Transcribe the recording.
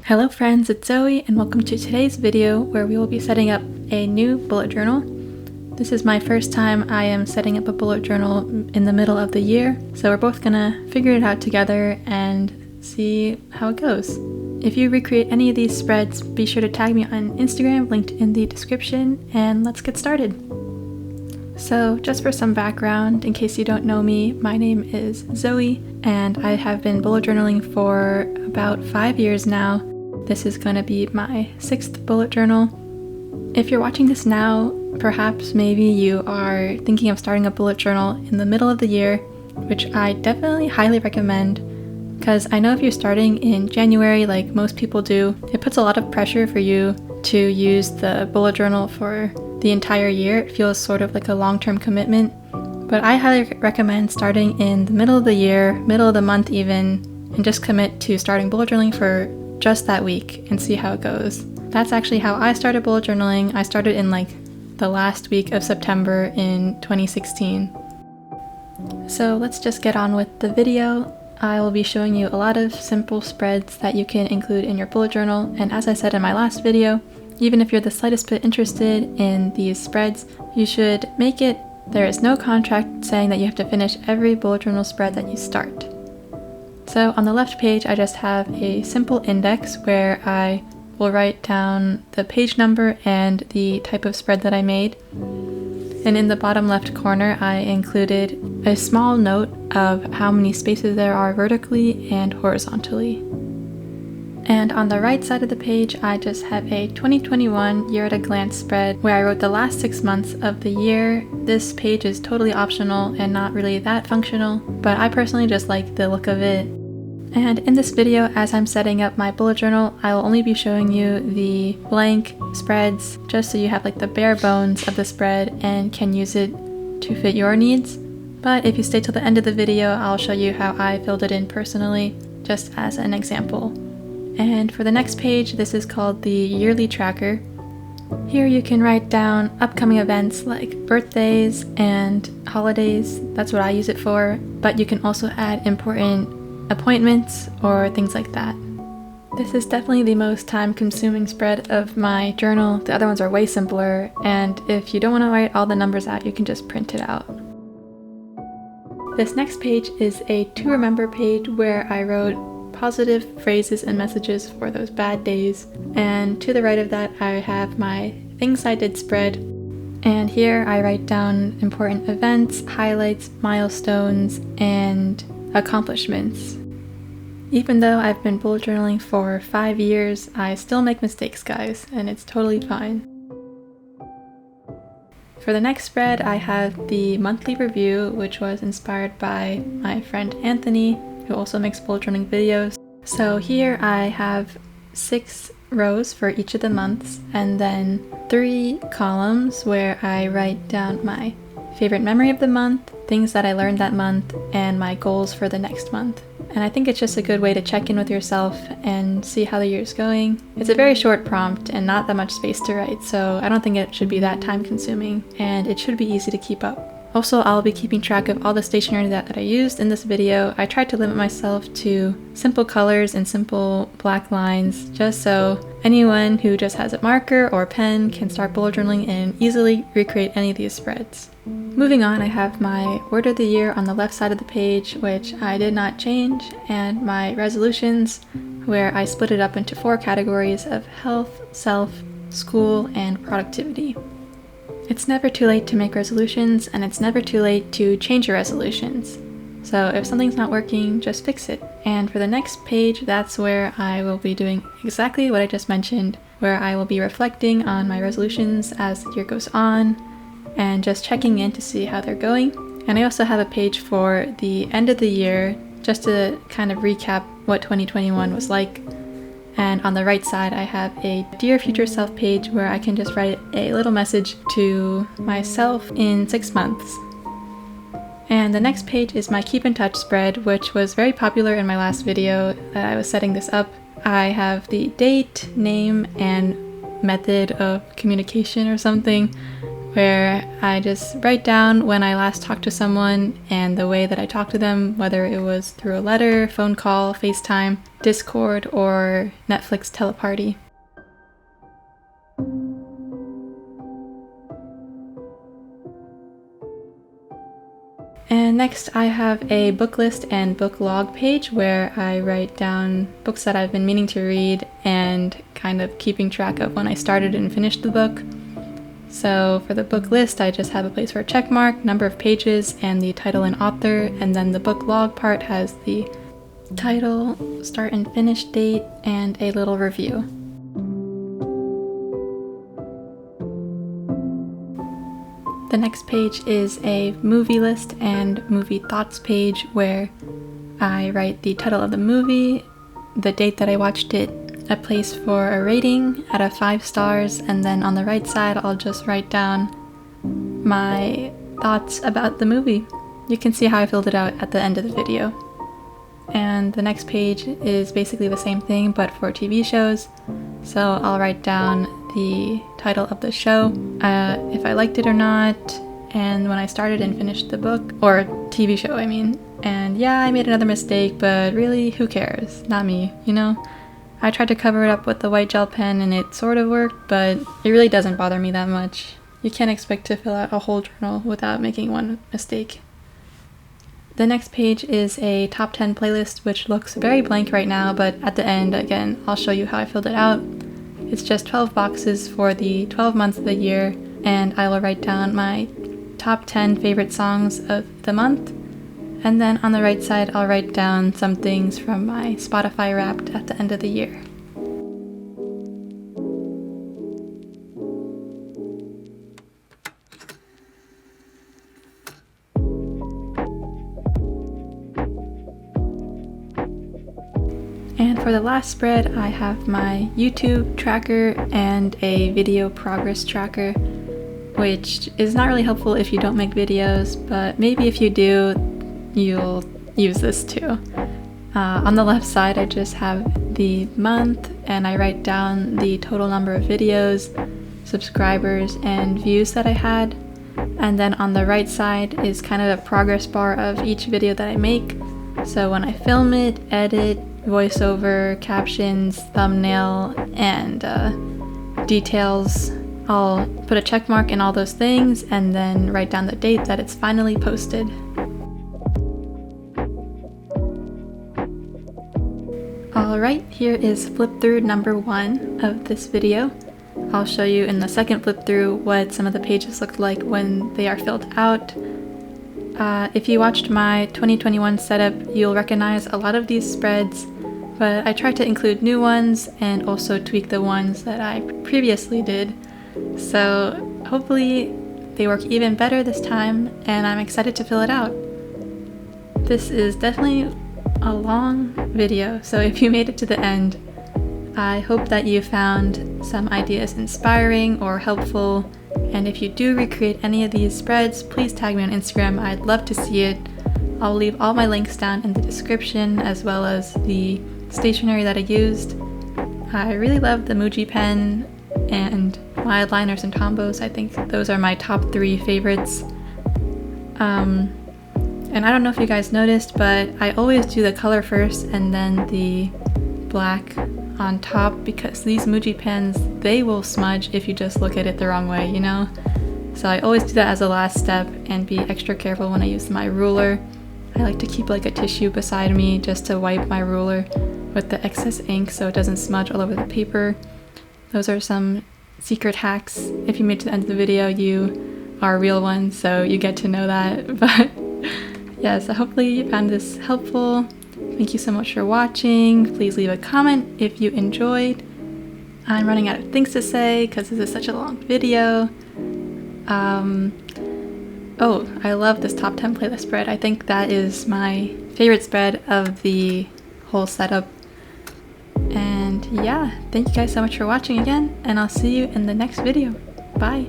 Hello friends, it's Zoe and welcome to today's video where we will be setting up a new bullet journal. This is my first time I am setting up a bullet journal in the middle of the year, so we're both gonna figure it out together and see how it goes. If you recreate any of these spreads, be sure to tag me on Instagram, linked in the description, and let's get started. So just for some background, in case you don't know me, my name is Zoe and I have been bullet journaling for about 5 years now. This is going to be my 6th bullet journal. If you're watching this now, perhaps maybe you are thinking of starting a bullet journal in the middle of the year, which I definitely highly recommend, because I know if you're starting in January like most people do, it puts a lot of pressure for you to use the bullet journal for the entire year. It feels sort of like a long-term commitment, but I highly recommend starting in the middle of the year, middle of the month even, and just commit to starting bullet journaling for just that week and see how it goes. That's actually how I started bullet journaling. I started in like the last week of September in 2016. So let's just get on with the video. I will be showing you a lot of simple spreads that you can include in your bullet journal, and as I said in my last video, even if you're the slightest bit interested in these spreads, you should make it. There is no contract saying that you have to finish every bullet journal spread that you start. So on the left page, I just have a simple index where I will write down the page number and the type of spread that I made. And in the bottom left corner, I included a small note of how many spaces there are vertically and horizontally. And on the right side of the page, I just have a 2021 year at a glance spread where I wrote the last 6 months of the year. This page is totally optional and not really that functional, but I personally just like the look of it. And in this video, as I'm setting up my bullet journal, I will only be showing you the blank spreads just so you have like the bare bones of the spread and can use it to fit your needs. But if you stay till the end of the video, I'll show you how I filled it in personally, just as an example. And for the next page, this is called the yearly tracker. Here you can write down upcoming events like birthdays and holidays. That's what I use it for, but you can also add important appointments or things like that. This is definitely the most time-consuming spread of my journal. The other ones are way simpler, and if you don't want to write all the numbers out, you can just print it out. This next page is a to remember page where I wrote positive phrases and messages for those bad days, and to the right of that I have my things I did spread, and here I write down important events, highlights, milestones, and accomplishments. Even though I've been bullet journaling for 5 years, I still make mistakes, guys, and it's totally fine. For the next spread, I have the monthly review, which was inspired by my friend Anthony, who also makes bullet journaling videos. So here I have 6 rows for each of the months, and then 3 columns where I write down my favorite memory of the month, things that I learned that month, and my goals for the next month. And I think it's just a good way to check in with yourself and see how the year's going. It's a very short prompt and not that much space to write, so I don't think it should be that time consuming, and it should be easy to keep up. Also, I'll be keeping track of all the stationery that I used in this video. I tried to limit myself to simple colors and simple black lines, just so anyone who just has a marker or a pen can start bullet journaling and easily recreate any of these spreads. Moving on, I have my word of the year on the left side of the page, which I did not change, and my resolutions, where I split it up into 4 categories of health, self, school, and productivity. It's never too late to make resolutions, and it's never too late to change your resolutions. So if something's not working, just fix it. And for the next page, that's where I will be doing exactly what I just mentioned, where I will be reflecting on my resolutions as the year goes on, and just checking in to see how they're going. And I also have a page for the end of the year, just to kind of recap what 2021 was like. And on the right side, I have a Dear Future Self page where I can just write a little message to myself in 6 months. And the next page is my Keep in Touch spread, which was very popular in my last video that I was setting this up. I have the date, name, and method of communication or something, where I just write down when I last talked to someone and the way that I talked to them, whether it was through a letter, phone call, FaceTime, Discord, or Netflix teleparty. And next I have a book list and book log page where I write down books that I've been meaning to read and kind of keeping track of when I started and finished the book. So for the book list, I just have a place for a check mark, number of pages, and the title and author, and then the book log part has the title, start and finish date, and a little review. The next page is a movie list and movie thoughts page where I write the title of the movie, the date that I watched it, a place for a rating out of 5 stars, and then on the right side I'll just write down my thoughts about the movie. You can see how I filled it out at the end of the video. And the next page is basically the same thing but for TV shows. So I'll write down the title of the show, if I liked it or not, and when I started and finished the book, or TV show I mean. And yeah, I made another mistake, but really, who cares? Not me, you know? I tried to cover it up with the white gel pen and it sort of worked, but it really doesn't bother me that much. You can't expect to fill out a whole journal without making one mistake. The next page is a top 10 playlist, which looks very blank right now, but at the end, again, I'll show you how I filled it out. It's just 12 boxes for the 12 months of the year, and I will write down my top 10 favorite songs of the month. And then on the right side, I'll write down some things from my Spotify Wrapped at the end of the year. And for the last spread, I have my YouTube tracker and a video progress tracker, which is not really helpful if you don't make videos, but maybe if you do, you'll use this too. On the left side, I just have the month and I write down the total number of videos, subscribers, and views that I had. And then on the right side is kind of a progress bar of each video that I make. So when I film it, edit, voiceover, captions, thumbnail, and details, I'll put a check mark in all those things and then write down the date that it's finally posted. Alright, here is flip through number 1 of this video. I'll show you in the second flip through what some of the pages look like when they are filled out. If you watched my 2021 setup, you'll recognize a lot of these spreads, but I tried to include new ones and also tweak the ones that I previously did. So hopefully they work even better this time, and I'm excited to fill it out. This is definitely a long video, so if you made it to the end, I hope that you found some ideas inspiring or helpful, and if you do recreate any of these spreads, please tag me on Instagram. I'd love to see it. I'll leave all my links down in the description, as well as the stationery that I used. I really love the MUJI pen and Mildliners and Tombows. I think those are my top 3 favorites. And I don't know if you guys noticed, but I always do the color first and then the black on top, because these MUJI pens, they will smudge if you just look at it the wrong way, you know? So I always do that as a last step and be extra careful when I use my ruler. I like to keep like a tissue beside me just to wipe my ruler with the excess ink so it doesn't smudge all over the paper. Those are some secret hacks. If you made it to the end of the video, you are a real one, so you get to know that. But yeah, so hopefully you found this helpful. Thank you so much for watching. Please leave a comment if you enjoyed. I'm running out of things to say because this is such a long video. Oh, I love this top 10 playlist spread. I think that is my favorite spread of the whole setup. And yeah, thank you guys so much for watching again, and I'll see you in the next video. Bye!